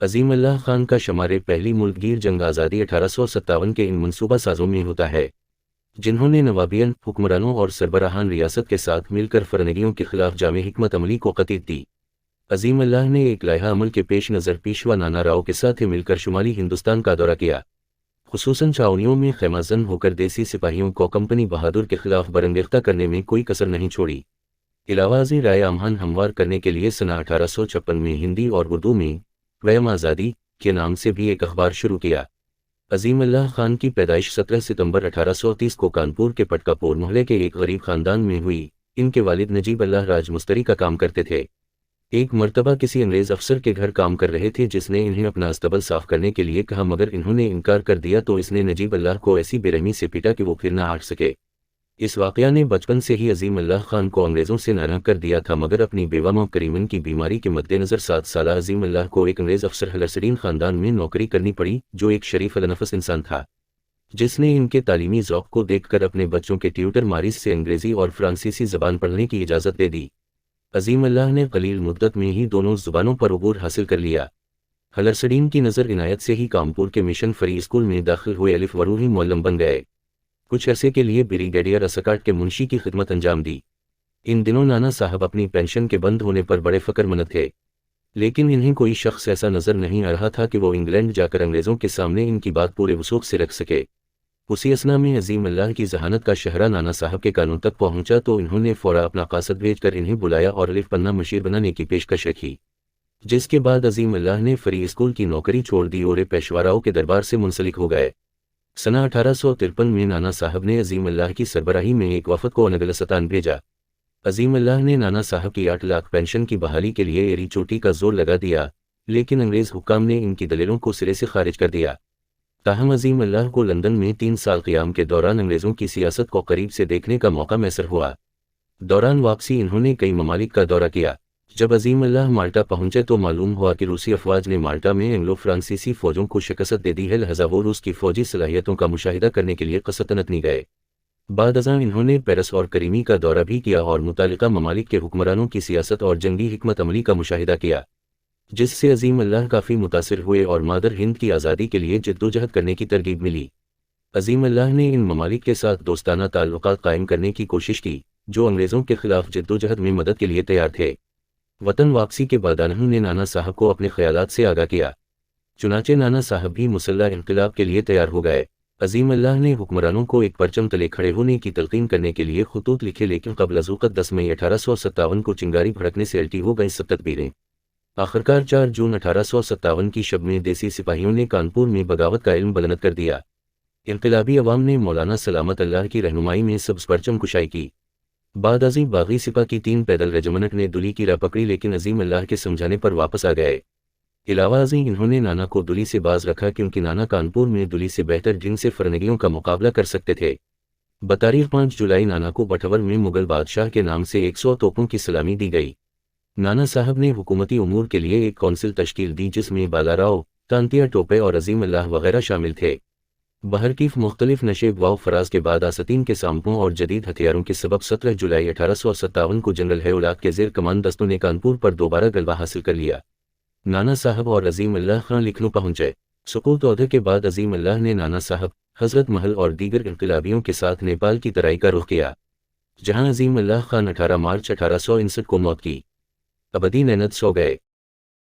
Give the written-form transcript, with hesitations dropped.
عظیم اللہ خان کا شمار پہلی ملک گیر جنگ آزادی 1857 کے ان منصوبہ سازوں میں ہوتا ہے جنہوں نے نوابین حکمرانوں اور سربراہان ریاست کے ساتھ مل کر فرنگیوں کے خلاف جامع حکمت عملی کو قطعیت دی۔ عظیم اللہ نے ایک لائحہ عمل کے پیش نظر پیشوا نانا راؤ کے ساتھ مل کر شمالی ہندوستان کا دورہ کیا، خصوصاً چھاؤنیوں میں خیمہ زن ہو کر دیسی سپاہیوں کو کمپنی بہادر کے خلاف برانگیختہ کرنے میں کوئی کسر نہیں چھوڑی۔ علاوہ ازیں رائے عامہن ہموار کرنے کے لیے سنہ 1856 میں ہندی اور اردو میں قیام آزادی کے نام سے بھی ایک اخبار شروع کیا۔ عظیم اللہ خان کی پیدائش 17 ستمبر 1830 کو کانپور کے پٹکا پور محلے کے ایک غریب خاندان میں ہوئی۔ ان کے والد نجیب اللہ راج مستری کا کام کرتے تھے۔ ایک مرتبہ کسی انگریز افسر کے گھر کام کر رہے تھے جس نے انہیں اپنا استبل صاف کرنے کے لیے کہا، مگر انہوں نے انکار کر دیا تو اس نے نجیب اللہ کو ایسی بے رحمی سے پیٹا کہ وہ پھر نہ ہٹ سکے۔ اس واقعہ نے بچپن سے ہی عظیم اللہ خان کو انگریزوں سے ناراض کر دیا تھا، مگر اپنی بیوہ ماں کریمن کی بیماری کے مد نظر 7 سالہ عظیم اللہ کو ایک انگریز افسر ہلرسڈین خاندان میں نوکری کرنی پڑی، جو ایک شریف النفس انسان تھا جس نے ان کے تعلیمی ذوق کو دیکھ کر اپنے بچوں کے ٹیوٹر مارس سے انگریزی اور فرانسیسی زبان پڑھنے کی اجازت دے دی۔ عظیم اللہ نے قلیل مدت میں ہی دونوں زبانوں پر عبور حاصل کر لیا۔ ہلرسڈین کی نظر عنایت سے ہی کانپور کے مشن فری اسکول میں داخل ہوئے، الف وروہی معلم بن گئے۔ کچھ عرصے کے لیے بریگیڈیئر اسکاٹ کے منشی کی خدمت انجام دی۔ ان دنوں نانا صاحب اپنی پینشن کے بند ہونے پر بڑے فکر مند تھے، لیکن انہیں کوئی شخص ایسا نظر نہیں آ رہا تھا کہ وہ انگلینڈ جا کر انگریزوں کے سامنے ان کی بات پورے وثوق سے رکھ سکے۔ اسی اثنا میں عظیم اللہ کی ذہانت کا شہرہ نانا صاحب کے کانوں تک پہنچا تو انہوں نے فوراً اپنا قاصد بھیج کر انہیں بلایا اور الف پنہ مشیر بنانے کی پیشکش رکھی، جس کے بعد عظیم اللہ نے فری اسکول کی نوکری چھوڑ دی اور پیشواراؤ کے دربار سے منسلک ہو گئے۔ سنہ 1853 میں نانا صاحب نے عظیم اللہ کی سربراہی میں ایک وفد کو انگلستان بھیجا۔ عظیم اللہ نے نانا صاحب کی 8 لاکھ پینشن کی بحالی کے لیے ایری چوٹی کا زور لگا دیا، لیکن انگریز حکام نے ان کی دلیلوں کو سرے سے خارج کر دیا۔ تاہم عظیم اللہ کو لندن میں 3 سال قیام کے دوران انگریزوں کی سیاست کو قریب سے دیکھنے کا موقع میسر ہوا۔ دوران واپسی انہوں نے کئی ممالک کا دورہ کیا۔ جب عظیم اللہ مالٹا پہنچے تو معلوم ہوا کہ روسی افواج نے مالٹا میں اینگلو فرانسیسی فوجوں کو شکست دے دی ہے، لہذا وہ روس کی فوجی صلاحیتوں کا مشاہدہ کرنے کے لیے قسطنطنیہ گئے۔ بعد ازاں انہوں نے پیرس اور کریمی کا دورہ بھی کیا اور متعلقہ ممالک کے حکمرانوں کی سیاست اور جنگی حکمت عملی کا مشاہدہ کیا، جس سے عظیم اللہ کافی متاثر ہوئے اور مادر ہند کی آزادی کے لیے جدوجہد کرنے کی ترغیب ملی۔ عظیم اللہ نے ان ممالک کے ساتھ دوستانہ تعلقات قائم کرنے کی کوشش کی جو انگریزوں کے خلاف جدوجہد میں مدد کے لیے تیار تھے۔ وطن واپسی کے بعد انہوں نے نانا صاحب کو اپنے خیالات سے آگاہ کیا، چنانچہ نانا صاحب بھی مسلح انقلاب کے لیے تیار ہو گئے۔ عظیم اللہ نے حکمرانوں کو ایک پرچم تلے کھڑے ہونے کی تلقین کرنے کے لیے خطوط لکھے، لیکن قبل از وقت 10 مئی 1857 کو چنگاری بھڑکنے سے الٹی ہو گئی سب تدبیریں۔ آخرکار 4 جون 1857 کی شب میں دیسی سپاہیوں نے کانپور میں بغاوت کا علم بلند کر دیا۔ انقلابی عوام نے مولانا سلامت اللہ کی رہنمائی میں سبز پرچم کشائی کی۔ بعد ازیں باغی سپاہ کی 3 پیدل ریجمنٹ نے دلی کی راہ پکڑی، لیکن عظیم اللہ کے سمجھانے پر واپس آ گئے۔ علاوہ ازیں انہوں نے نانا کو دلی سے باز رکھا کیونکہ نانا کانپور میں دلی سے بہتر جنگ سے فرنگیوں کا مقابلہ کر سکتے تھے۔ بتاریخ 5 جولائی نانا کو بٹھور میں مغل بادشاہ کے نام سے 100 توپوں کی سلامی دی گئی۔ نانا صاحب نے حکومتی امور کے لیے ایک کونسل تشکیل دی جس میں بالا راؤ، تانتیا ٹوپے اور عظیم اللہ وغیرہ شامل تھے۔ بہرکیف مختلف نشیب و فراز کے بعد آستین کے سامپوں اور جدید ہتھیاروں کے سبب 17 جولائی 1857 کو جنرل ہیولات کے زیر کمان دستوں نے کانپور پر دوبارہ غلبہ حاصل کر لیا۔ نانا صاحب اور عظیم اللہ خان لکھنؤ پہنچے۔ سقوط عہدے کے بعد عظیم اللہ نے نانا صاحب، حضرت محل اور دیگر انقلابیوں کے ساتھ نیپال کی ترائی کا رخ کیا، جہاں عظیم اللہ خان 18 مارچ 1859 کو موت کی ابدی نعمت سو گئے۔